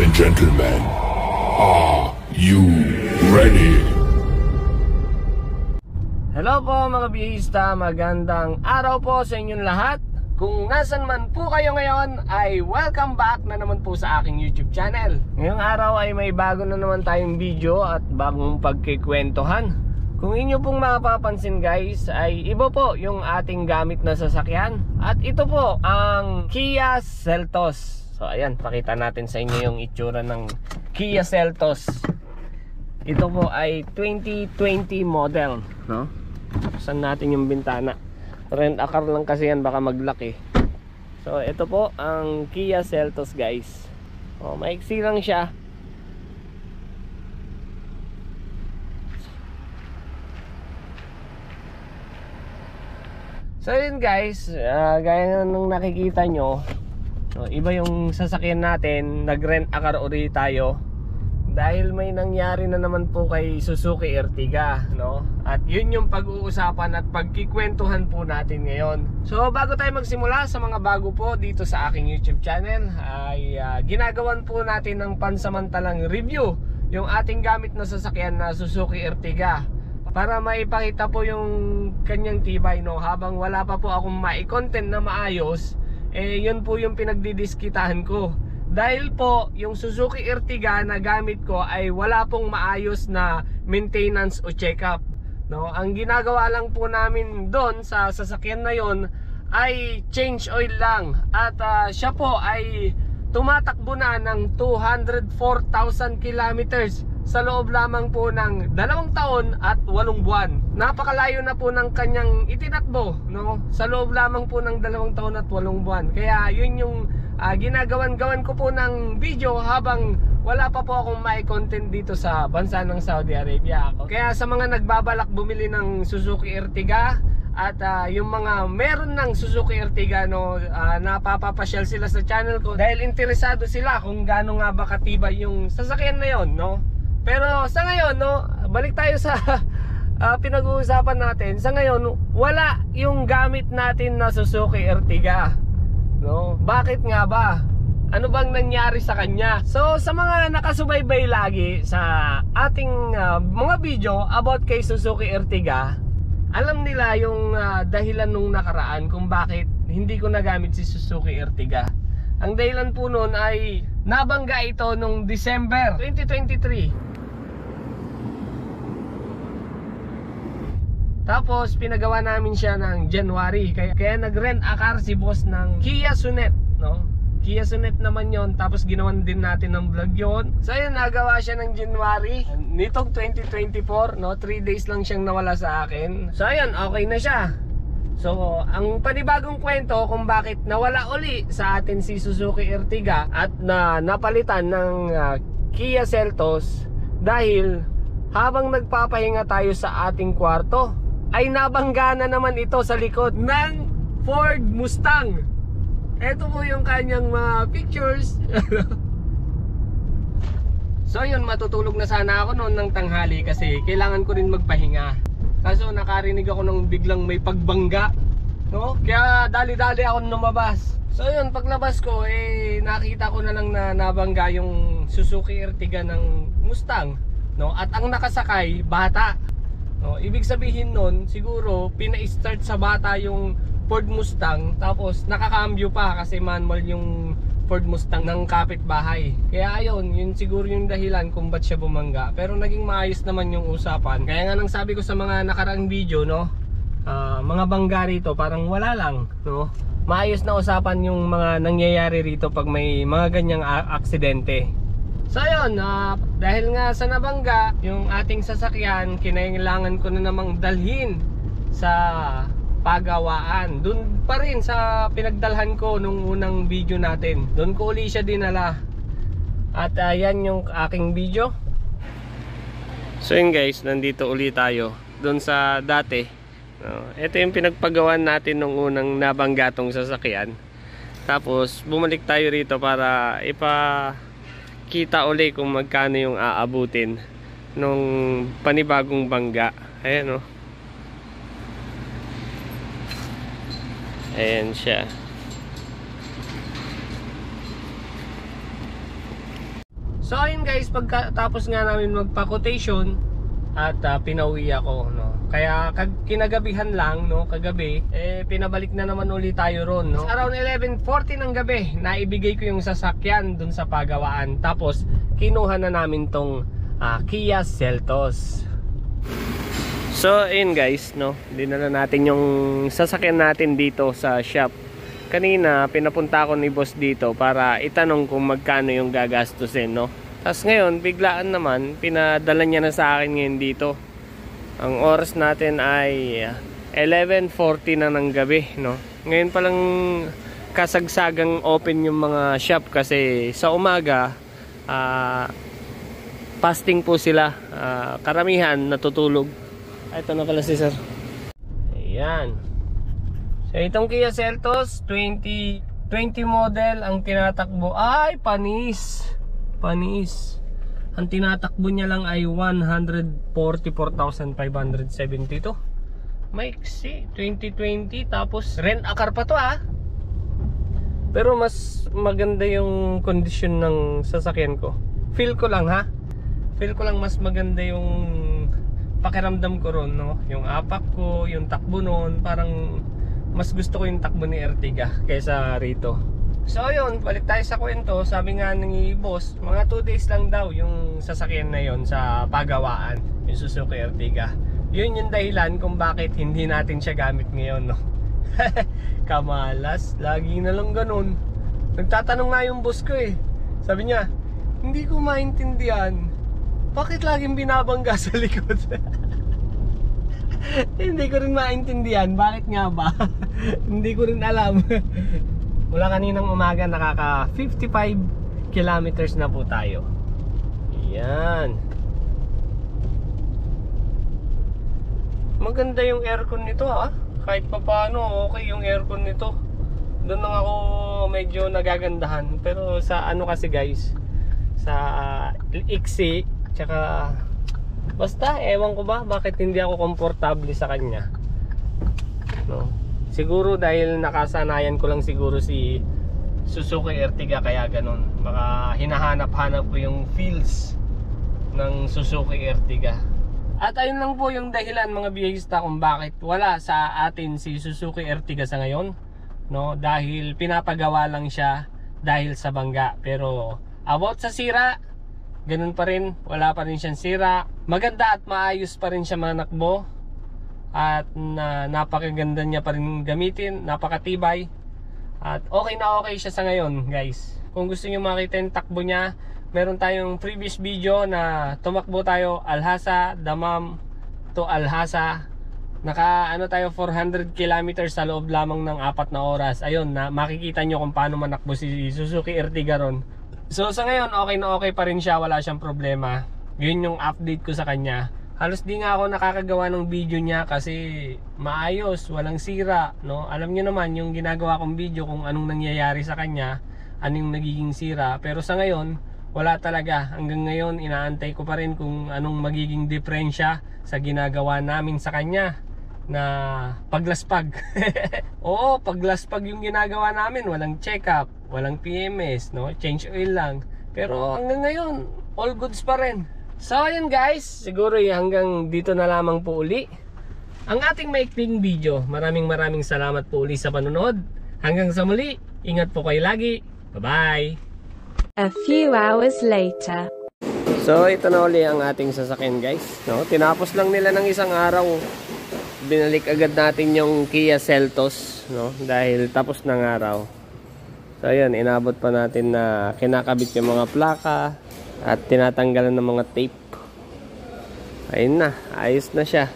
Ladies and gentlemen, are you ready? Hello po mga bihista, magandang araw po sa inyong lahat. Kung nasan man po kayo ngayon ay welcome back na naman po sa aking YouTube channel. Ngayong araw ay may bago na naman tayong video at bagong pagkikwentuhan. Kung inyo pong mapapansin guys ay iba po yung ating gamit na sasakyan. At ito po ang Kia Seltos. So ayan, pakita natin sa inyo yung itsura ng Kia Seltos. Ito po ay 2020 model, no? Buksan natin yung bintana. Rent a car lang kasi yan, baka maglaki. So ito po ang Kia Seltos guys. Maiksi lang siya. So yun guys, gaya nung nakikita nyo, iba yung sasakyan natin. Nag-rent a car ulit tayo dahil may nangyari na naman po kay Suzuki Ertiga, no? At yun yung pag-uusapan at pagkikwentuhan po natin ngayon. So bago tayo magsimula, sa mga bago po dito sa aking YouTube channel ay ginagawan po natin ng pansamantalang review yung ating gamit na sasakyan na Suzuki Ertiga, para maipakita po yung kanyang tibay, no? Habang wala pa po akong mai-content na maayos, yun po yung pinagdidiskitahan ko. Dahil po yung Suzuki Ertiga na gamit ko ay wala pong maayos na maintenance o check-up, no? Ang ginagawa lang po namin doon sa sasakyan na yon ay change oil lang. At siya po ay tumatakbo na ng 204,000 kilometers sa loob lamang po ng 2 taon at 8 buwan. Napakalayo na po ng kanyang itinakbo, no? Sa loob lamang po ng 2 taon at 8 buwan. Kaya yun yung ginagawan-gawan ko po ng video habang wala pa po akong may content dito sa bansa ng Saudi Arabia. Kaya sa mga nagbabalak bumili ng Suzuki Ertiga at yung mga meron ng Suzuki Ertiga, no, napapapasyal sila sa channel ko dahil interesado sila kung gaano nga ba katibay yung sasakyan na yon, no? Pero sa ngayon, no, balik tayo sa pinag-uusapan natin. Sa ngayon, wala yung gamit natin na Suzuki Ertiga, no? Bakit nga ba? Ano bang nangyari sa kanya? So sa mga nakasubaybay lagi sa ating mga video about kay Suzuki Ertiga, alam nila yung dahilan nung nakaraan kung bakit hindi ko nagamit si Suzuki Ertiga. Ang dahilan po noon ay nabangga ito nung December 2023. Tapos pinagawa namin siya ng January. Kaya nag-rent a car si boss ng Kia Sonet, no? Kia Sonet naman yon. Tapos ginawan din natin ng vlog yon. So ayun, nagawa siya ng January nitong 2024, no? 3 days lang siyang nawala sa akin. So ayun, okay na siya. So ang panibagong kwento kung bakit nawala uli sa atin si Suzuki Ertiga at napalitan ng Kia Seltos, dahil habang nagpapahinga tayo sa ating kwarto ay nabangga na naman ito sa likod ng Ford Mustang. Ito po yung kanyang mga pictures. So yun, matutulog na sana ako noon ng tanghali kasi kailangan ko rin magpahinga. Kaso nakarinig ako ng biglang may pagbangga, no? Kaya dali-dali ako lumabas. So yun, paglabas ko nakita ko na lang na nabangga yung Suzuki Ertiga ng Mustang, no? At ang nakasakay, bata, no? Ibig sabihin nun, siguro pina-start sa bata yung Ford Mustang, tapos nakakambyo pa kasi manual yung Ford Mustang ng kapitbahay. Kaya ayun, yun siguro yung dahilan kung ba't siya bumangga. Pero naging maayos naman yung usapan. Kaya nga nang sabi ko sa mga nakaraang video, no, mga bangga rito parang wala lang, no? Maayos na usapan yung mga nangyayari rito pag may mga ganyang aksidente. So ayun, dahil nga sa nabangga yung ating sasakyan, kinailangan ko na namang dalhin sa pagawaan. Doon pa rin sa pinagdalhan ko nung unang video natin. Doon ko uli siya dinala. At yan yung aking video. So yun guys, nandito uli tayo doon sa dati. Ito yung pinagpagawan natin nung unang nabangga tong sasakyan. Tapos bumalik tayo rito para kita uli kung magkano yung aabutin nung panibagong bangga. Ayan, oh. Ayan siya. So ayun guys, pagkatapos nga namin magpa-quotation at pinauwi ako, no. Kaya kinagabihan lang, no, kagabi pinabalik na naman ulit tayo ron, no. Around 11:40 ng gabi, naibigay ko yung sasakyan dun sa pagawaan. Tapos kinuha na namin tong Kia Seltos. So ayun guys, no, dinala natin yung sasakyan natin dito sa shop. Kanina pinapunta ko ni boss dito para itanong kung magkano yung gagastusin, no. Tapos ngayon biglaan naman pinadala niya na sa akin ngayon dito. Ang oras natin ay 11:40 na ng gabi, no. Ngayon pa lang kasagsagang open yung mga shop kasi sa umaga fasting po sila. Karamihan natutulog. Ito na pala si sir. Ayan. So itong Kia Seltos 2020 model ang tinatakbo ay panis. Ang tinatakbo niya lang ay 144,572. Maiksi 2020 tapos rent a car pa to Pero mas maganda yung condition ng sasakyan ko. Feel ko lang mas maganda yung pakiramdam ko ron, no? Yung apak ko, yung takbo nun, parang mas gusto ko yung takbo ni Ertiga kaysa rito. So yun, balik tayo sa kwento. Sabi nga ni boss, mga 2 days lang daw yung sasakyan na yon sa pagawaan, yung Suzuki Ertiga. Yun yung dahilan kung bakit hindi natin siya gamit ngayon, no? Kamalas, lagi na lang ganun. Nagtatanong nga yung boss ko Sabi niya, hindi ko maintindihan, bakit laging binabangga sa likod? Hindi ko rin maintindihan, bakit nga ba? Hindi ko rin alam. Mula kaninang umaga nakaka 55 kilometers na po tayo. Yan. Maganda yung aircon nito Kahit pa paano okay yung aircon nito. Doon lang ako medyo nagagandahan. Pero sa ano kasi guys, sa iksi, tsaka basta ewan ko ba bakit hindi ako komportable sa kanya, no? Siguro dahil nakasanayan ko lang siguro si Suzuki Ertiga kaya ganun. Baka hinahanap-hanap ko yung feels ng Suzuki Ertiga. At ayun lang po yung dahilan mga biyahista kung bakit wala sa atin si Suzuki Ertiga sa ngayon, no? Dahil pinapagawa lang siya dahil sa bangga. Pero about sa sira, ganun pa rin, wala pa rin siyang sira. Maganda at maayos pa rin siya manakbo. At napakaganda niya pa rin gamitin, napakatibay. At okay na okay siya sa ngayon guys. Kung gusto niyo makita yung takbo niya, meron tayong previous video na tumakbo tayo Alhasa, Damam to Alhasa. Naka tayo 400 kilometers sa loob lamang ng 4 na oras. Ayun, makikita nyo kung paano manakbo si Suzuki Ertiga ron. So sa ngayon okay na okay pa rin siya, wala siyang problema. Yun yung update ko sa kanya. Halos di nga ako nakakagawa ng video niya kasi maayos, walang sira, no? Alam niyo naman yung ginagawa kong video kung anong nangyayari sa kanya, anong nagiging sira. Pero sa ngayon wala talaga. Hanggang ngayon inaantay ko pa rin kung anong magiging diferensya sa ginagawa namin sa kanya na paglaspag. Oo, paglaspag yung ginagawa namin, walang check-up, walang PMS, no? Change oil lang. Pero hanggang ngayon, all goods pa rin. So ayun guys, siguro hanggang dito na lamang po uli ang ating maikling video. Maraming salamat po uli sa panonood. Hanggang sa muli, ingat po kayo lagi. Bye-bye. A few hours later. So ito na uli ang ating sasakyan guys, no? Tinapos lang nila ng isang araw. Binalik agad natin yung Kia Seltos, no? Dahil tapos ng araw. So ayun, inabot pa natin na kinakabit yung mga plaka at tinatanggalan ng mga tape. Ayun na, ayos na siya.